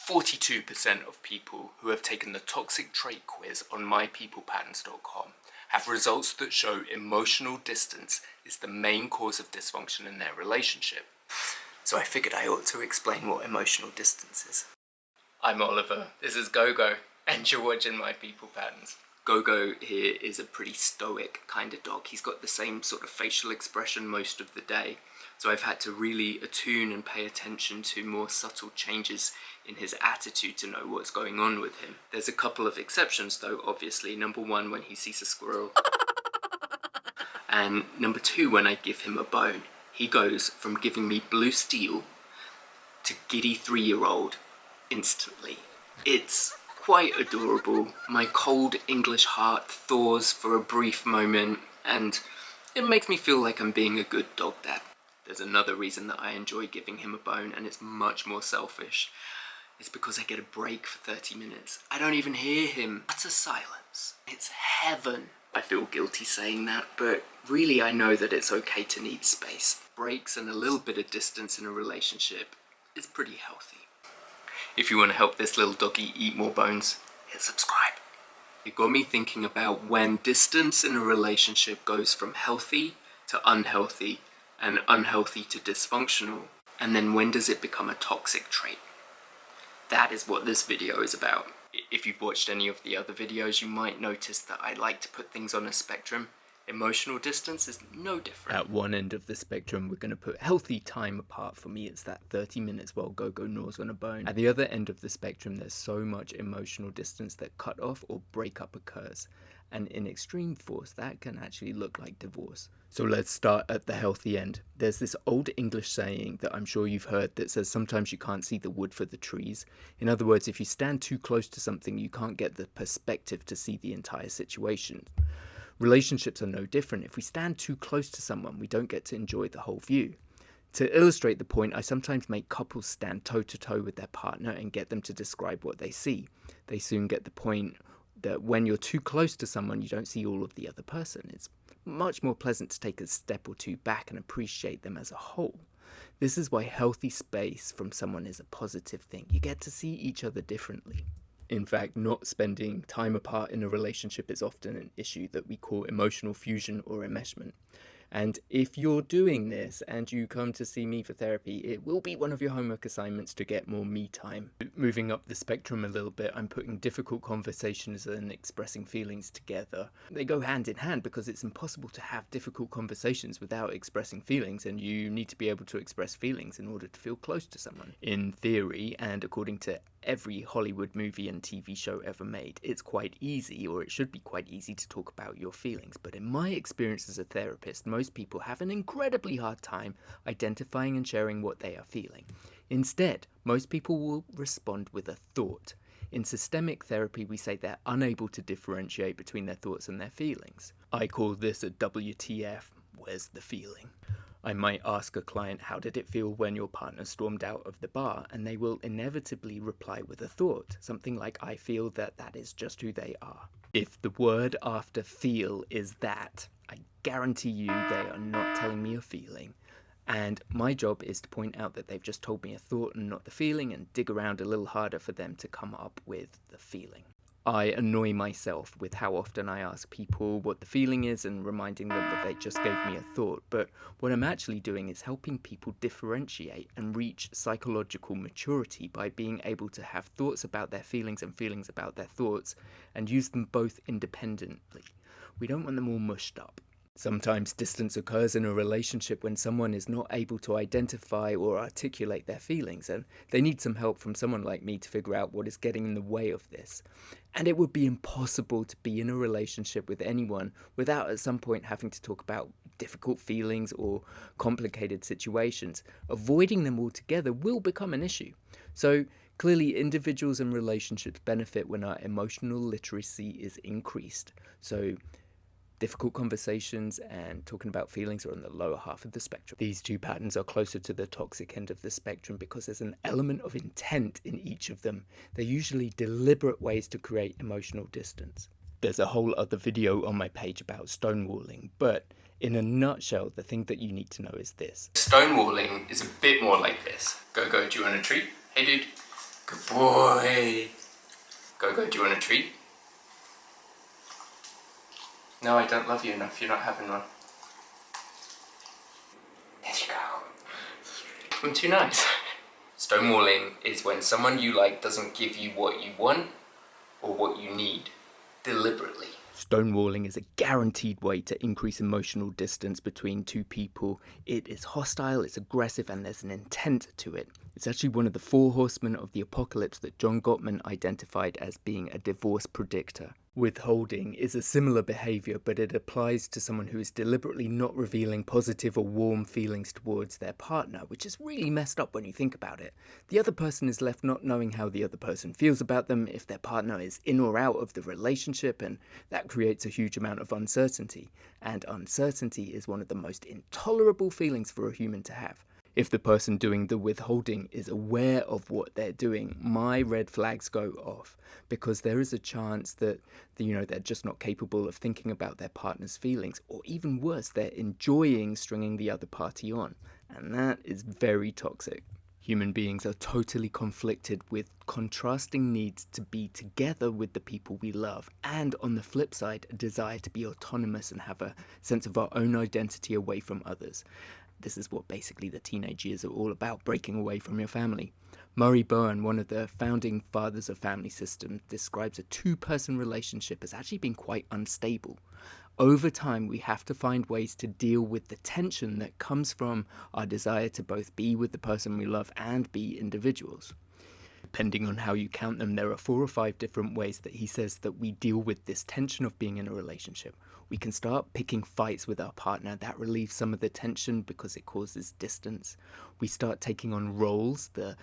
42% of people who have taken the toxic trait quiz on mypeoplepatterns.com have results that show emotional distance is the main cause of dysfunction in their relationship. So I figured I ought to explain what emotional distance is. I'm Oliver, this is Gogo, and you're watching My People Patterns. Gogo here is a pretty stoic kind of dog. He's got the same sort of facial expression most of the day, so I've had to really attune and pay attention to more subtle changes in his attitude to know what's going on with him. There's a couple of exceptions though, obviously. Number one, when he sees a squirrel. And number two, when I give him a bone. He goes from giving me blue steel to giddy 3-year-old instantly. It's quite adorable. My cold English heart thaws for a brief moment, and it makes me feel like I'm being a good dog dad. There's another reason that I enjoy giving him a bone, and it's much more selfish. It's because I get a break for 30 minutes. I don't even hear him. Utter silence. It's heaven. I feel guilty saying that, but really I know that it's okay to need space. Breaks and a little bit of distance in a relationship is pretty healthy. If you want to help this little doggy eat more bones, hit subscribe. It got me thinking about when distance in a relationship goes from healthy to unhealthy and unhealthy to dysfunctional, and then when does it become a toxic trait? That is what this video is about. If you've watched any of the other videos, you might notice that I like to put things on a spectrum. Emotional distance is no different. At one end of the spectrum, we're going to put healthy time apart. For me, it's that 30 minutes while Gogo gnaws on a bone. At the other end of the spectrum, there's so much emotional distance that cut off or breakup occurs. And in extreme force, that can actually look like divorce. So let's start at the healthy end. There's this old English saying that I'm sure you've heard that says sometimes you can't see the wood for the trees. In other words, if you stand too close to something, you can't get the perspective to see the entire situation. Relationships are no different. If we stand too close to someone, we don't get to enjoy the whole view. To illustrate the point, I sometimes make couples stand toe-to-toe with their partner and get them to describe what they see. They soon get the point that when you're too close to someone, you don't see all of the other person. It's much more pleasant to take a step or two back and appreciate them as a whole. This is why healthy space from someone is a positive thing. You get to see each other differently. In fact, not spending time apart in a relationship is often an issue that we call emotional fusion or enmeshment. And if you're doing this and you come to see me for therapy, it will be one of your homework assignments to get more me time. Moving up the spectrum a little bit, I'm putting difficult conversations and expressing feelings together. They go hand in hand because it's impossible to have difficult conversations without expressing feelings, and you need to be able to express feelings in order to feel close to someone. In theory, and according to every Hollywood movie and TV show ever made, it's quite easy, or it should be quite easy, to talk about your feelings. But in my experience as a therapist, most people have an incredibly hard time identifying and sharing what they are feeling. Instead, most people will respond with a thought. In systemic therapy, we say they're unable to differentiate between their thoughts and their feelings. I call this a WTF, where's the feeling? I might ask a client, how did it feel when your partner stormed out of the bar? And they will inevitably reply with a thought, something like, I feel that that is just who they are. If the word after feel is that, I guarantee you they are not telling me a feeling. And my job is to point out that they've just told me a thought and not the feeling, and dig around a little harder for them to come up with the feeling. I annoy myself with how often I ask people what the feeling is and reminding them that they just gave me a thought, but what I'm actually doing is helping people differentiate and reach psychological maturity by being able to have thoughts about their feelings and feelings about their thoughts and use them both independently. We don't want them all mushed up. Sometimes distance occurs in a relationship when someone is not able to identify or articulate their feelings, and they need some help from someone like me to figure out what is getting in the way of this. And it would be impossible to be in a relationship with anyone without at some point having to talk about difficult feelings or complicated situations. Avoiding them altogether will become an issue. So clearly individuals and relationships benefit when our emotional literacy is increased. So difficult conversations and talking about feelings are on the lower half of the spectrum. These two patterns are closer to the toxic end of the spectrum because there's an element of intent in each of them. They're usually deliberate ways to create emotional distance. There's a whole other video on my page about stonewalling, but in a nutshell, the thing that you need to know is this. Stonewalling is a bit more like this. Go, do you want a treat? Hey dude. Good boy. Go, do you want a treat? No, I don't love you enough. You're not having one. There you go. I'm too nice. Stonewalling is when someone you like doesn't give you what you want or what you need deliberately. Stonewalling is a guaranteed way to increase emotional distance between two people. It is hostile, it's aggressive, and there's an intent to it. It's actually one of the 4 horsemen of the apocalypse that John Gottman identified as being a divorce predictor. Withholding is a similar behaviour, but it applies to someone who is deliberately not revealing positive or warm feelings towards their partner, which is really messed up when you think about it. The other person is left not knowing how the other person feels about them, if their partner is in or out of the relationship, and that creates a huge amount of uncertainty. And uncertainty is one of the most intolerable feelings for a human to have. If the person doing the withholding is aware of what they're doing, my red flags go off, because there is a chance that they're just not capable of thinking about their partner's feelings, or even worse, they're enjoying stringing the other party on, and that is very toxic. Human beings are totally conflicted with contrasting needs to be together with the people we love, and on the flip side, a desire to be autonomous and have a sense of our own identity away from others. This is what basically the teenage years are all about, breaking away from your family. Murray Bowen, one of the founding fathers of family systems, describes a 2-person relationship as actually being quite unstable. Over time, we have to find ways to deal with the tension that comes from our desire to both be with the person we love and be individuals. Depending on how you count them, there are 4 or 5 different ways that he says that we deal with this tension of being in a relationship. We can start picking fights with our partner. That relieves some of the tension because it causes distance. We start taking on roles, the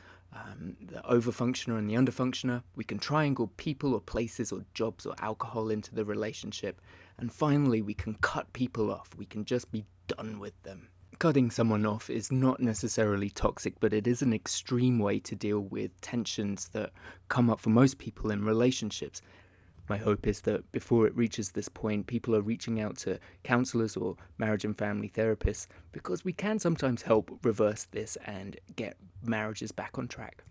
overfunctioner and the underfunctioner. We can triangle people or places or jobs or alcohol into the relationship. And finally, we can cut people off. We can just be done with them. Cutting someone off is not necessarily toxic, but it is an extreme way to deal with tensions that come up for most people in relationships. My hope is that before it reaches this point, people are reaching out to counsellors or marriage and family therapists, because we can sometimes help reverse this and get marriages back on track.